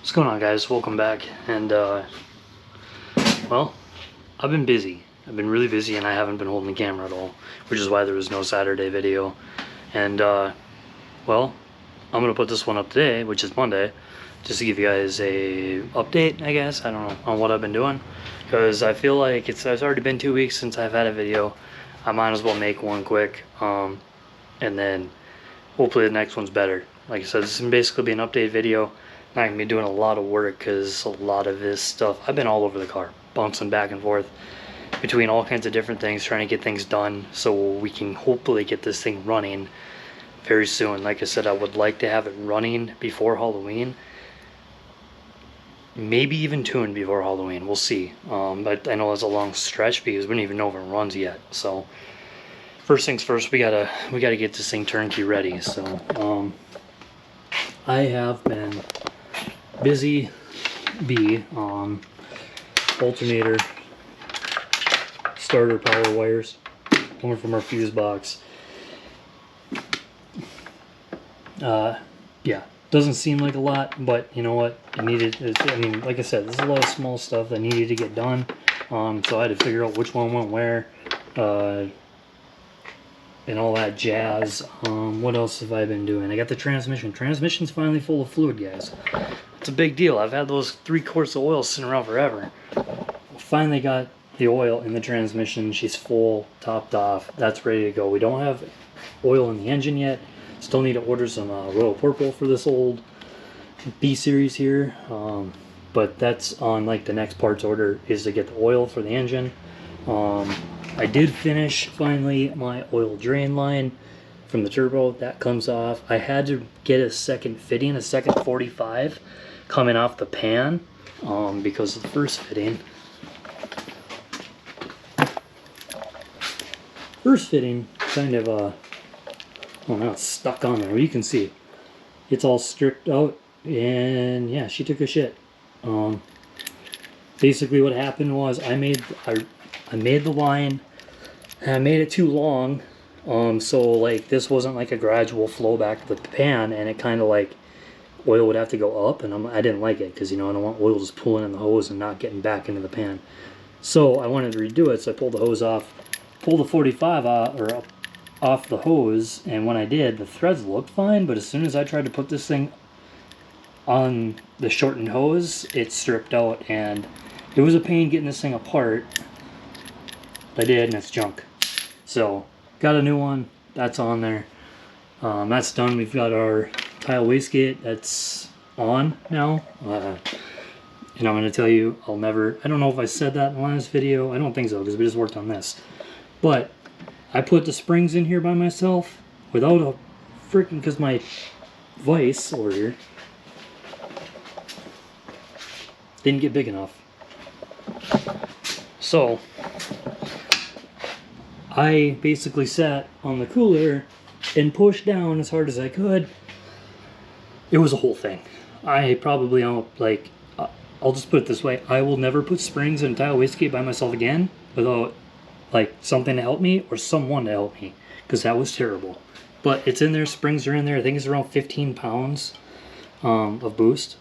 What's going on, guys? Welcome back. And well, I've been busy. I've been really busy and I haven't been holding the camera at all, which is why there was no Saturday video. And well, I'm gonna put this one up today, which is Monday, just to give you guys a update, I guess, I don't know, on what I've been doing, because I feel like it's already been 2 weeks since I've had a video. I might as well make one quick, and then hopefully the next one's better. Like I said, this is basically be an update video. Not gonna be doing a lot of work because a lot of this stuff, I've been all over the car, bouncing back and forth between all kinds of different things, trying to get things done so we can hopefully get this thing running very soon. Like I said, I would like to have it running before Halloween, maybe even tuned before Halloween. We'll see. But I know it's a long stretch because we don't even know if it runs yet. So first things first, we gotta get this thing turnkey ready. So I have been busy alternator, starter power wires coming from our fuse box. Yeah, doesn't seem like a lot, but you know what, I mean, like I said, there's a lot of small stuff that needed to get done, so I had to figure out which one went where, and all that jazz. What else have I been doing? I got the transmission's finally full of fluid, guys. It's a big deal. I've had those 3 quarts of oil sitting around forever. Finally got the oil in the transmission. She's full, topped off. That's ready to go. We don't have oil in the engine yet. Still need to order some Royal Purple for this old B series here. But that's on like the next parts order, is to get the oil for the engine. I did finish finally my oil drain line from the turbo. That comes off. I had to get a second fitting, a second 45 coming off the pan, because of the first fitting kind of oh, now it's stuck on there. You can see it's all stripped out, and yeah, she took a shit. Basically what happened was I made the line and I made it too long, so like this wasn't like a gradual flow back to the pan, and it kind of like oil would have to go up, and I didn't like it because, you know, I don't want oil just pulling in the hose and not getting back into the pan. So I wanted to redo it, so I pulled the hose off, pulled the 45 off the hose, and when I did, the threads looked fine, but as soon as I tried to put this thing on the shortened hose, it stripped out, and it was a pain getting this thing apart. I did, and it's junk. So got a new one. That's on there. That's done. We've got our tile wastegate that's on now. And I'm going to tell you, I don't know if I said that in the last video. I don't think so, because we just worked on this. But I put the springs in here by myself without a freaking, because my vise over here didn't get big enough. So I basically sat on the cooler and pushed down as hard as I could. It was a whole thing. I probably, I'll just put it this way, I will never put springs in a tile wastegate by myself again without like something to help me or someone to help me, because that was terrible. But it's in there, springs are in there. I think it's around 15 pounds of boost,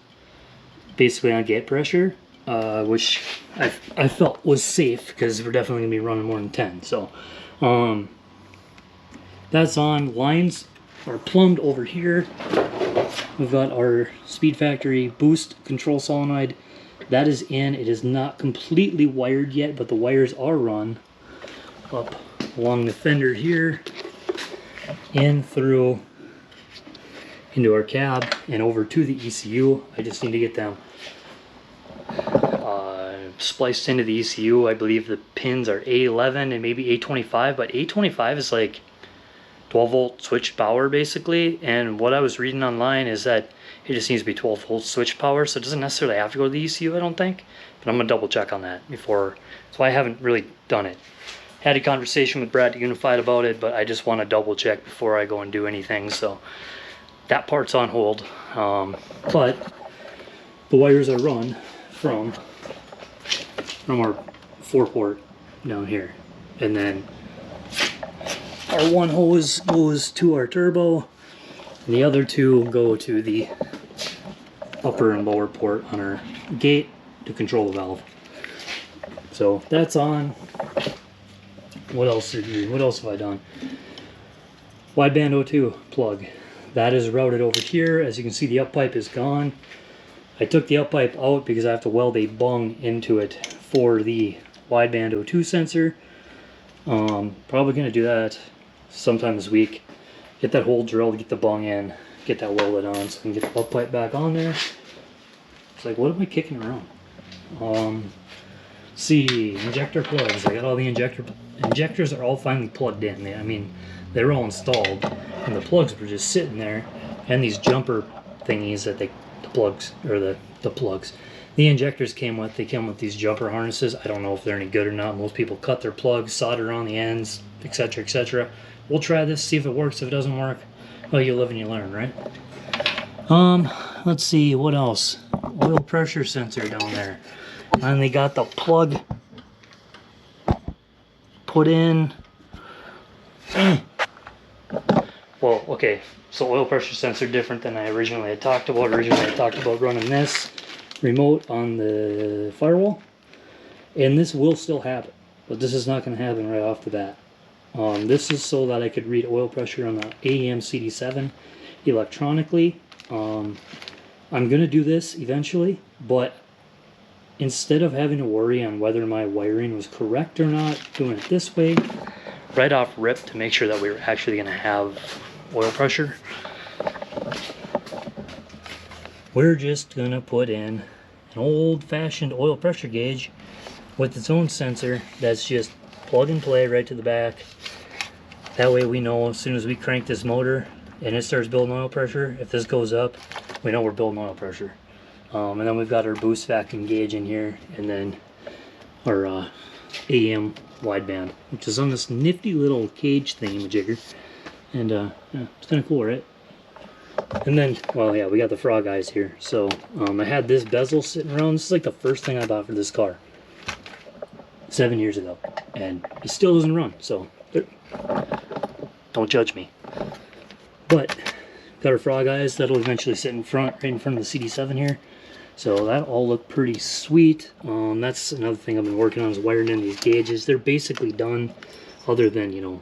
basically on gate pressure, which I felt was safe because we're definitely gonna be running more than 10. So that's on. Lines are plumbed over here. We've got our Speed Factory boost control solenoid. That is in. It is not completely wired yet, but the wires are run up along the fender here, in through into our cab and over to the ECU. I just need to get them spliced into the ECU. I believe the pins are A11 and maybe A25, but A25 is like 12 volt switch power basically, and what I was reading online is that it just needs to be 12 volt switch power, so it doesn't necessarily have to go to the ECU, I don't think, but I'm gonna double check on that before, so I haven't really done it. Had a conversation with Brad at Unified about it, but I just want to double check before I go and do anything, so that part's on hold. But the wires are run from our 4-port down here, and then our one hose goes to our turbo, and the other 2 go to the upper and lower port on our gate to control the valve. So that's on. What else have I done? Wideband O2 plug. That is routed over here. As you can see, the up pipe is gone. I took the up pipe out because I have to weld a bung into it for the wideband O2 sensor. Probably going to do that sometime this week. Get that hole drilled, get the bung in, get that welded on so I can get the up pipe back on there. It's like, what am I kicking around? See, injector plugs. I got all the injectors are all finally plugged in. I mean, they were all installed, and the plugs were just sitting there. And these jumper thingies that the injectors came with. They came with these jumper harnesses. I don't know if they're any good or not. Most people cut their plugs, solder on the ends, etc., etc. We'll try this, see if it works. If it doesn't work, well, you live and you learn, right? Let's see, what else? Oil pressure sensor down there. And they got the plug put in. Well, okay, so oil pressure sensor different than I originally had talked about. Originally I talked about running this remote on the firewall, and this will still happen, but this is not going to happen right off the bat. This is so that I could read oil pressure on the AEM CD7 electronically. I'm going to do this eventually, but instead of having to worry on whether my wiring was correct or not, doing it this way, right off rip to make sure that we were actually going to have oil pressure, we're just going to put in an old-fashioned oil pressure gauge with its own sensor that's just plug and play right to the back. That way we know as soon as we crank this motor and it starts building oil pressure, if this goes up, we know we're building oil pressure. And then we've got our boost vacuum gauge in here, and then our AM wideband, which is on this nifty little cage thingy-majigger. And yeah, it's kind of cool, right? And then, well, yeah, we got the frog eyes here. So I had this bezel sitting around. This is like the first thing I bought for this car 7 years ago, and it still doesn't run. So don't judge me. But got our frog eyes that'll eventually sit in front, right in front of the CD7 here. So that all look pretty sweet. That's another thing I've been working on, is wiring in these gauges. They're basically done, other than, you know,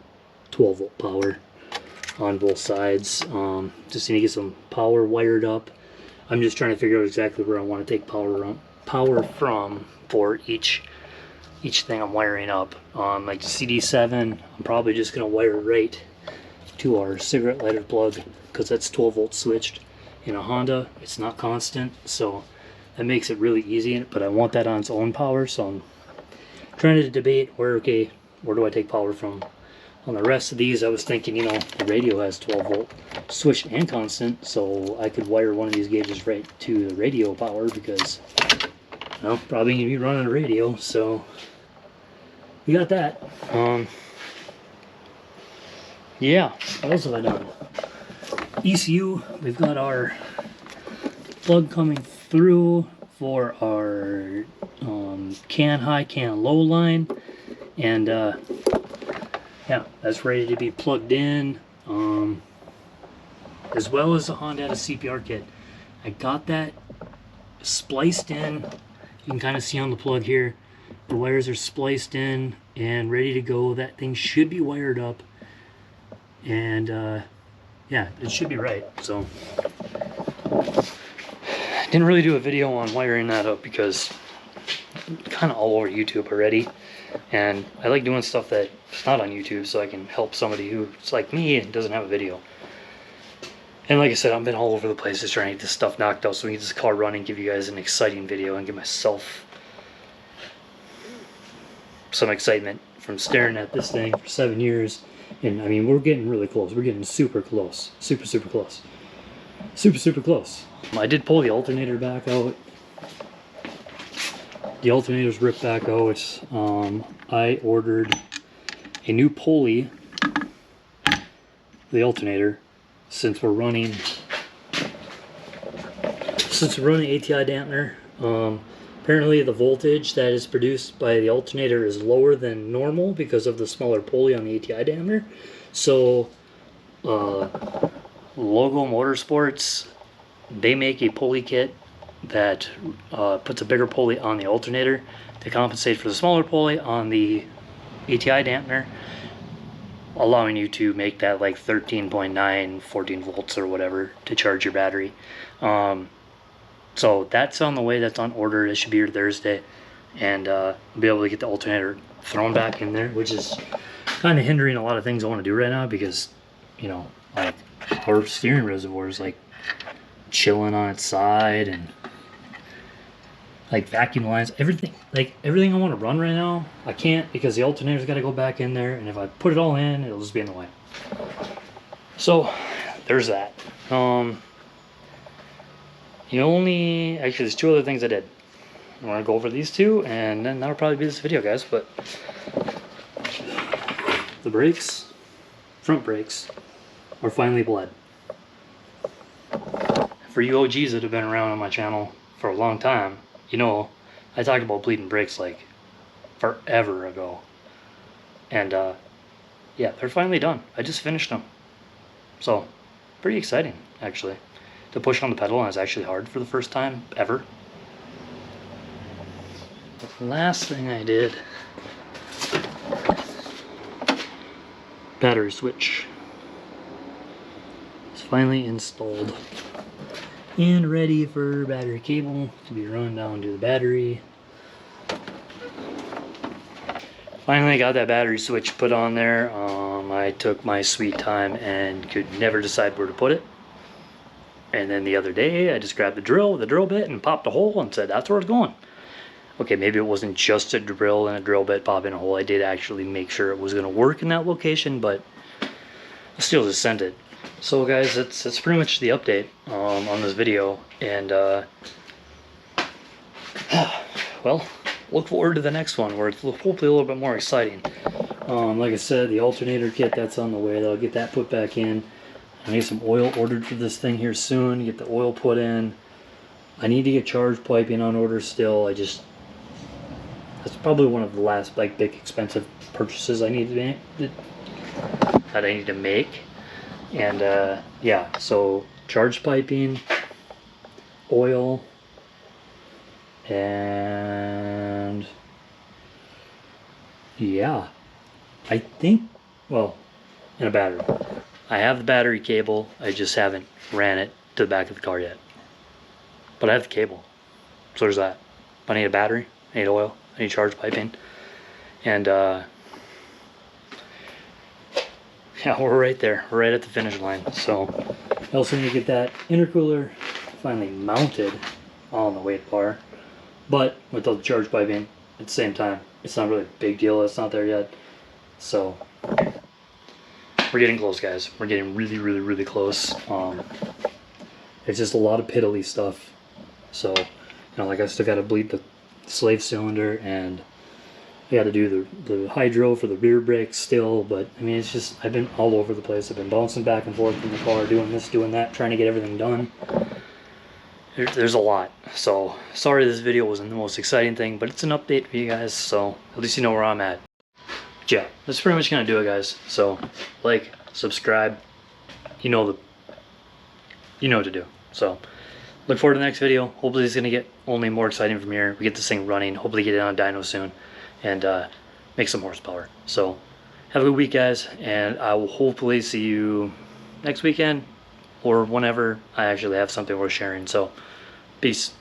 12 volt power on both sides. Just need to get some power wired up. I'm just trying to figure out exactly where I want to take power from for each thing I'm wiring up. Like the CD7, I'm probably just going to wire right to our cigarette lighter plug, because that's 12 volt switched. In a Honda, it's not constant, so that makes it really easy, but I want that on its own power, so I'm trying to debate where do I take power from. On the rest of these, I was thinking, you know, the radio has 12 volt switched and constant, so I could wire one of these gauges right to the radio power, because, well, probably going to be running a radio, so we got that. Yeah, what else have I done? ECU, we've got our plug coming through for our can high, can low line, and yeah, that's ready to be plugged in, as well as the Honda CPR kit. I got that spliced in. You can kind of see on the plug here, the wires are spliced in and ready to go. That thing should be wired up, and yeah, it should be right. So didn't really do a video on wiring that up because I'm kind of all over YouTube already, and I like doing stuff that's not on YouTube so I can help somebody who's like me and doesn't have a video. And like I said, I've been all over the place just trying to get this stuff knocked out so we can get this car running, give you guys an exciting video, and give myself some excitement from staring at this thing for 7 years. And I mean, we're getting really close. We're getting super close. Super close. Super close. I did pull the alternator back out. The alternator's ripped back out. I ordered a new pulley for the alternator since we're running ATI dampener. Apparently the voltage that is produced by the alternator is lower than normal because of the smaller pulley on the ATI dampener. So Logo Motorsports, they make a pulley kit that puts a bigger pulley on the alternator to compensate for the smaller pulley on the ATI dampener, allowing you to make that like 13.9, 14 volts or whatever to charge your battery. So that's on the way, that's on order. It should be here Thursday, and I'll be able to get the alternator thrown back in there, which is kind of hindering a lot of things I want to do right now, because, you know, like our steering reservoir is like chilling on its side, and like vacuum lines, everything I want to run right now, I can't, because the alternator's got to go back in there, and if I put it all in, it'll just be in the way. So there's that. Actually, there's two other things I did. I want to go over these two, and then that'll probably be this video, guys. But the brakes, front brakes, are finally bled. For you OGs that have been around on my channel for a long time, you know, I talked about bleeding brakes like forever ago. And yeah, they're finally done. I just finished them. So, pretty exciting, actually. To push on the pedal, and it's actually hard for the first time ever. The last thing I did, battery switch. It's finally installed and ready for battery cable to be run down to the battery. Finally got that battery switch put on there. I took my sweet time and could never decide where to put it. And then the other day I just grabbed the drill bit and popped a hole and said that's where it's going. Okay, maybe it wasn't just a drill and a drill bit popping a hole. I did actually make sure it was going to work in that location, but I still just sent it. So guys, that's pretty much the update on this video, and well, look forward to the next one where it's hopefully a little bit more exciting. Like I said, the alternator kit, that's on the way. I'll get that put back in. I need some oil ordered for this thing here soon, get the oil put in. I need to get charge piping on order still. That's probably one of the last like big expensive purchases I need to make. And yeah, so charge piping, oil, and yeah, I think, well, and a battery. I have the battery cable, I just haven't ran it to the back of the car yet. But I have the cable, so there's that. I need a battery, I need oil, I need charge piping, and yeah, we're right there. We're right at the finish line. So I also need to get that intercooler finally mounted on the weight bar. But with the charge piping at the same time, it's not really a big deal. It's not there yet. So we're getting close, guys. We're getting really, really, really close. It's just a lot of piddly stuff. So, you know, like I still got to bleed the slave cylinder, and I got to do the hydro for the rear brakes still, but I mean, it's just, I've been all over the place. I've been bouncing back and forth in the car, doing this, doing that, trying to get everything done. There's a lot. So, sorry this video wasn't the most exciting thing, but it's an update for you guys, so at least you know where I'm at. But yeah, that's pretty much gonna do it, guys. So, like, subscribe, you know what to do. So, look forward to the next video. Hopefully it's gonna get only more exciting from here. We get this thing running, hopefully get it on a dyno soon, and make some horsepower. So have a good week, guys, and I will hopefully see you next weekend or whenever I actually have something worth sharing. So peace.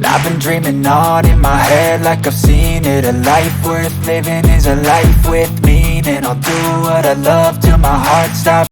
I've been dreaming on in my head like I've seen it. A life worth living is a life with meaning. I'll do what I love till my heart stops